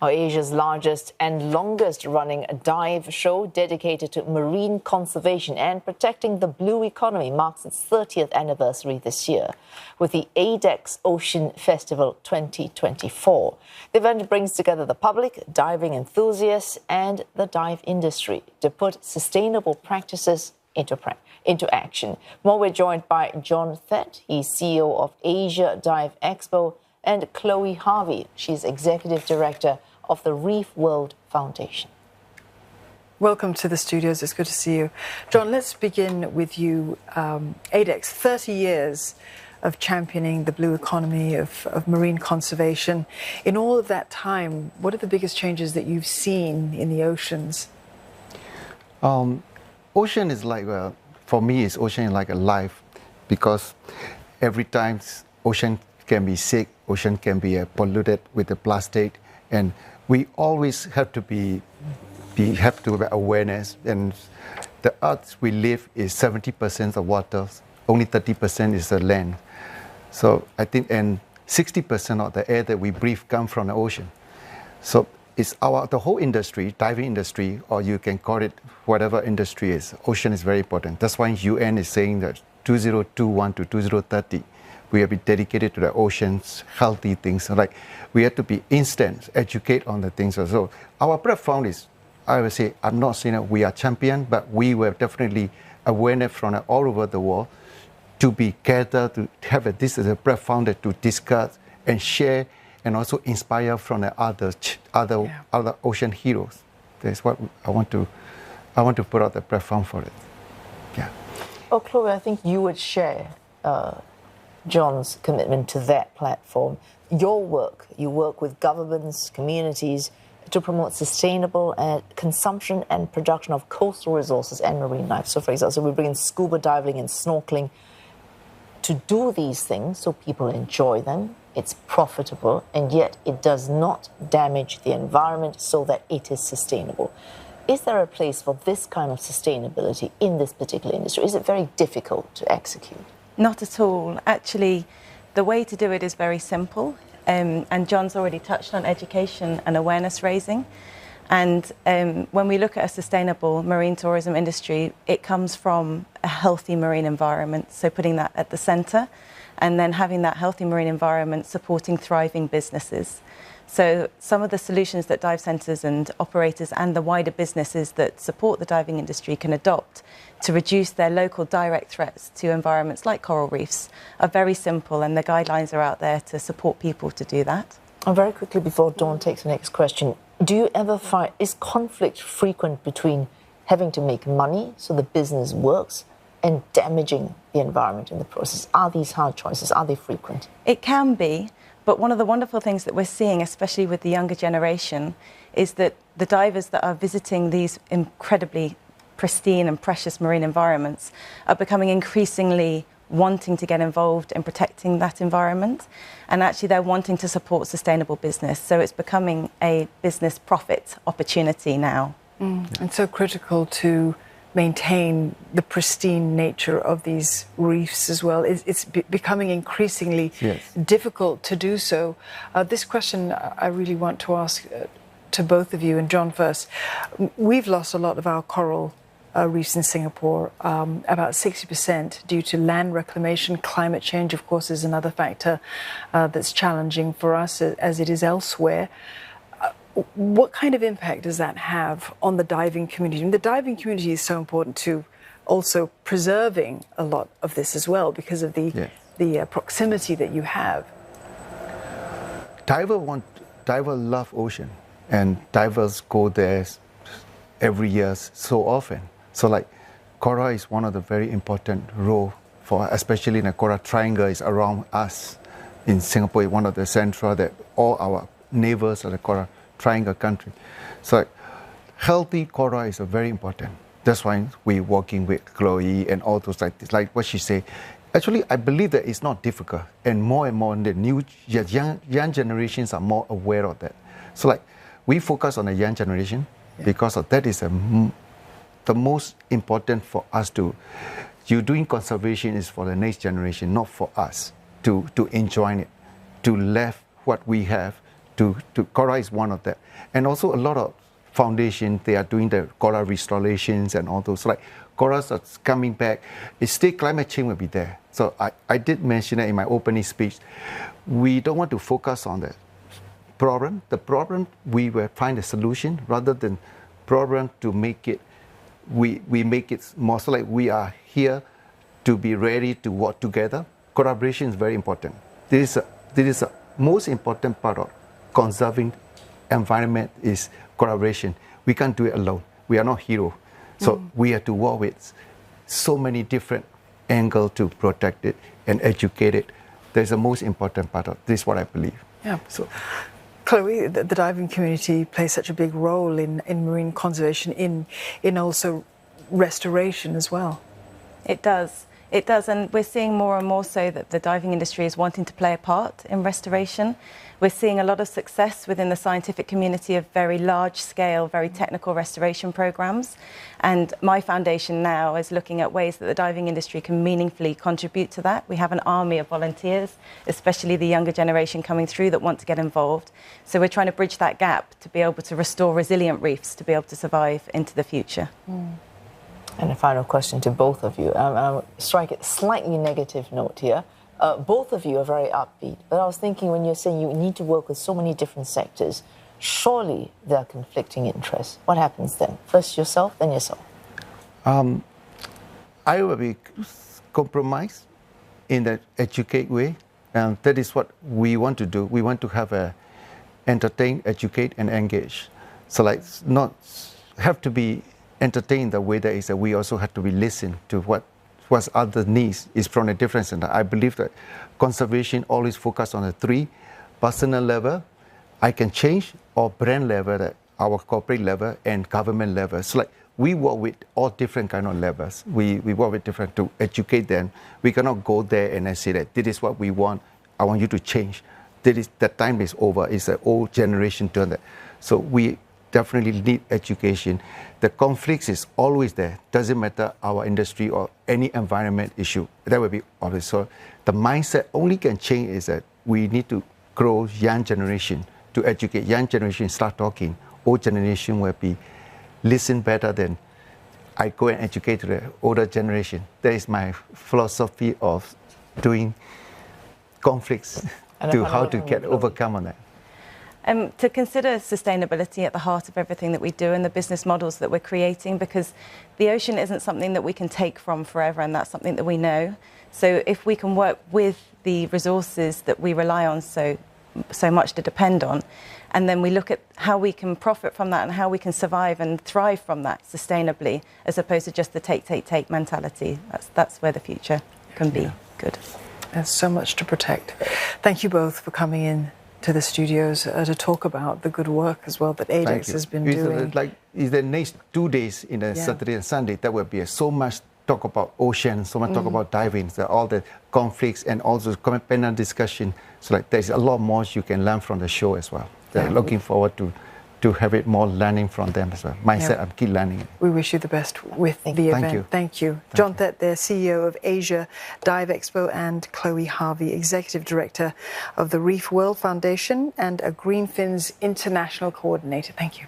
Asia's largest and longest-running dive show dedicated to marine conservation and protecting the blue economy marks its 30th anniversary this year with the ADEX Ocean Festival 2024. The event brings together the public, diving enthusiasts, and the dive industry to put sustainable practices into action. More, we're joined by John Thet. He's CEO of Asia Dive Expo, and Chloe Harvey. She's Executive Director of the Reef-World Foundation. Welcome to the studios. It's good to see you. John, let's begin with you. ADEX, 30 years of championing the blue economy, of marine conservation. In all of that time, what are the biggest changes that you've seen in the oceans? Ocean is like, for me, ocean is like a life, because every time ocean can be sick, ocean can be polluted with the plastic, and we always have to have awareness. And the earth we live is 70% of water, only 30% is the land. So I think, and 60% of the air that we breathe comes from the ocean. So it's the whole industry, diving industry, or you can call it whatever industry is. Ocean is very important. That's why UN is saying that 2021 to 2030. We have been dedicated to the oceans, healthy things. Like we have to be instant, educate on the things. So our platform is, I would say, I'm not saying that we are champion, but we were definitely awareness from all over the world to be gathered, to have this as a platform to discuss and share, and also inspire from the other ocean heroes. That's what I want to put out the platform for it. Yeah. Oh, Chloe, I think you would share John's commitment to that platform. Your work, you work with governments, communities to promote sustainable consumption and production of coastal resources and marine life. So, for example, we bring in scuba diving and snorkeling to do these things so people enjoy them. It's profitable, and yet it does not damage the environment so that it is sustainable. Is there a place for this kind of sustainability in this particular industry? Is it very difficult to execute? Not at all. Actually, the way to do it is very simple. And John's already touched on education and awareness raising. And when we look at a sustainable marine tourism industry, it comes from a healthy marine environment. So putting that at the centre, and then having that healthy marine environment supporting thriving businesses. So some of the solutions that dive centres and operators and the wider businesses that support the diving industry can adopt to reduce their local direct threats to environments like coral reefs are very simple, and the guidelines are out there to support people to do that. And very quickly, before Dawn takes the next question, do you ever find, is conflict frequent between having to make money so the business works and damaging the environment in the process? Are these hard choices, are they frequent? It can be. But one of the wonderful things that we're seeing, especially with the younger generation, is that the divers that are visiting these incredibly pristine and precious marine environments are becoming increasingly wanting to get involved in protecting that environment. And actually they're wanting to support sustainable business. So it's becoming a business profit opportunity now. And so critical to maintain the pristine nature of these reefs as well. It's becoming increasingly difficult to do so. This question I really want to ask to both of you, and John first. We've lost a lot of our coral reefs in Singapore, about 60% due to land reclamation. Climate change, of course, is another factor that's challenging for us as it is elsewhere. What kind of impact does that have on the diving community? And the diving community is so important to also preserving a lot of this as well because of the proximity that you have. Divers love ocean, and divers go there every year so often. So like coral is one of the very important role for, especially in the coral triangle is around us. In Singapore, one of the central that all our neighbors are the coral triangle country. So healthy coral is very important. That's why we're working with Chloe and all those like what she said. Actually, I believe that it's not difficult, and more the new young generations are more aware of that. So like we focus on the young generation because of that is the most important for us to. You doing conservation is for the next generation, not for us to enjoy it, to leave what we have Coral is one of them. And also a lot of foundations, they are doing the coral restorations and all those. Like corals are coming back. It's still climate change will be there. So I did mention it in my opening speech. We don't want to focus on the problem. The problem, we will find a solution rather than problem to make it, we make it more so like we are here to be ready to work together. Collaboration is very important. This is a most important part of conserving environment is collaboration. We can't do it alone. We are not heroes. So we have to work with so many different angles to protect it and educate it. That's the most important part of this is what I believe. Yeah. So, Chloe, the diving community plays such a big role in marine conservation, in also restoration as well. It does. It does, and we're seeing more and more so that the diving industry is wanting to play a part in restoration. We're seeing a lot of success within the scientific community of very large-scale, very technical restoration programs. And my foundation now is looking at ways that the diving industry can meaningfully contribute to that. We have an army of volunteers, especially the younger generation coming through that want to get involved. So we're trying to bridge that gap to be able to restore resilient reefs to be able to survive into the future. And a final question to both of you. I'll strike a slightly negative note here. Both of you are very upbeat, but I was thinking when you're saying you need to work with so many different sectors, surely there are conflicting interests. What happens then? First yourself, then yourself. I will be compromised in the educate way, and that is what we want to do. We want to have a entertain, educate, and engage. So like not have to be entertained the way that is that we also have to be listen to what's other needs is from a different center. I believe that conservation always focus on the three: personal level, I can change, or brand level, that our corporate level, and government level. So like we work with all different kind of levels. We work with different to educate them. We cannot go there and then say that this is what we want. I want you to change. That time is over. It's an old generation turn that. So we definitely need education. The conflicts is always there. Doesn't matter our industry or any environment issue. That will be always. So the mindset only can change is that we need to grow young generation to educate. Young generation start talking. Old generation will be listen better than I go and educate the older generation. That is my philosophy of doing conflicts to how to get overcome on that. To consider sustainability at the heart of everything that we do and the business models that we're creating, because the ocean isn't something that we can take from forever, and that's something that we know. So if we can work with the resources that we rely on so much to depend on, and then we look at how we can profit from that and how we can survive and thrive from that sustainably, as opposed to just the take mentality, that's where the future can be good. There's so much to protect. Thank you both for coming in to the studios to talk about the good work as well that ADEX has been doing. Like the next 2 days in the Saturday and Sunday, there will be so much talk about ocean, so much talk about diving, all the conflicts and also panel discussion. So like there's a lot more you can learn from the show as well. They're looking forward to have it more learning from them as well. Mindset, I keep learning it. We wish you the best with the event. Thank you. John Thet, the CEO of Asia Dive Expo, and Chloe Harvey, Executive Director of the Reef-World Foundation and a Greenfins International Coordinator. Thank you.